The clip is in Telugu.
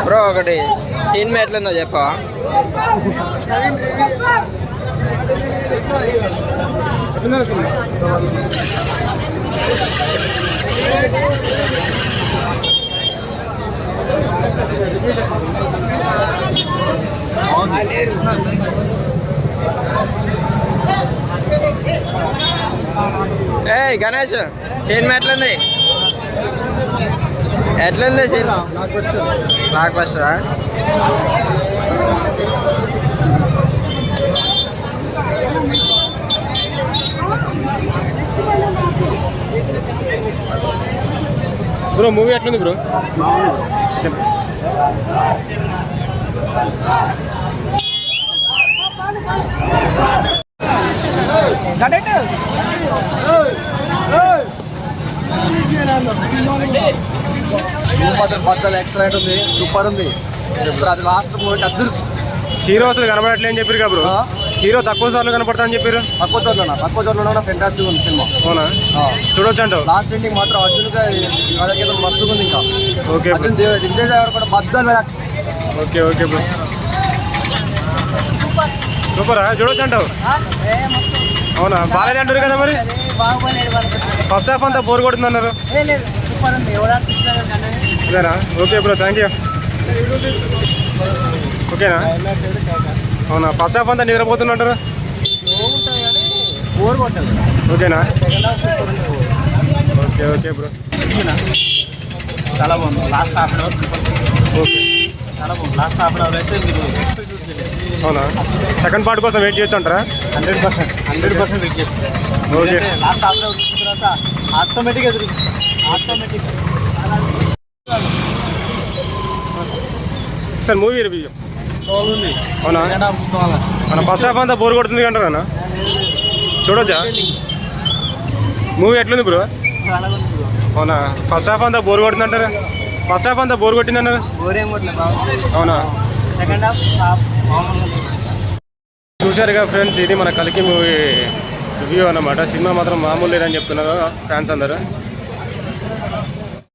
బ్రో ఒకటి సినిమా ఎట్లుందో చెప్పవా? ఏ గణేష్ సినిమా ఎట్లుంది? ఎట్లుంది సినిమా? బ్లాక్ బస్టరా? బ్రో మూవీ ఎట్లుంది బ్రో? ఎక్సలెంట్ ఉంది, సూపర్ ఉంది. అది లాస్ట్ మూవీ అదృష్టం. హీరో అసలు కనబడట్లే అని చెప్పారు బ్రో. హీరో తక్కువ సార్లు కనపడతా అని చెప్పారు. తక్కువ చోట్ల ఫెంటాస్టిక్ ఉంది సినిమా. అవునా? చూడొచ్చు అంటావు? లాస్ట్ ఎండింగ్ మాత్రం అర్జున్గా మస్తుగా ఉంది. ఇంకా ఓకే విజయ్ దేవర్ కూడా బద్దలు. ఓకే ఓకే బ్రో, సూపరా? చూడొచ్చు అంటావు? అవునా? బాగాలేదు అంటారు కదా మరి. ఫస్ట్ హాఫ్ అంతా బోర్ కొడుతుంది అన్నారు. అదేనా? Okay bro, thank you. ఓకేనా? అవునా? ఫస్ట్ హాఫ్ అంతా నిద్రపోతున్నట్టారు. ఓకేనా? ఓకే ఓకే బ్రో, చాలా బాగుంది. Last half an hour super. Okay, చాలా బాగుంది. లాస్ట్ హాఫ్ అన్ అవర్ అయితే మీరు అవునా? సెకండ్ పార్ట్ కోసం వెయిట్ చేయొచ్చు అంటారా? 100% వెయిట్ చేస్తారు. Okay, last half an hour చూసిన తర్వాత ఆటోమేటిక్గా దొరికిస్తారు. ఆటోమేటిక్గా. సార్ మూవీ రివ్యూ బాగుంది. అవునా? మన ఫస్ట్ హాఫ్ అంతా బోర్ కొడుతుంది అంటారా? చూడొచ్చా? మూవీ ఎట్లుంది బ్రో? అవునా? ఫస్ట్ హాఫ్ అంతా బోర్ కొడుతుంది అంటారా? ఫస్ట్ హాఫ్ అంతా బోర్ కొట్టింది అన్నారు. అవునా? చూశారుగా ఫ్రెండ్స్, ఇది మన కల్కి మూవీ రివ్యూ అన్నమాట. సినిమా మాత్రం మామూలు లేదని చెప్తున్నారు ఫ్యాన్స్ అందరూ.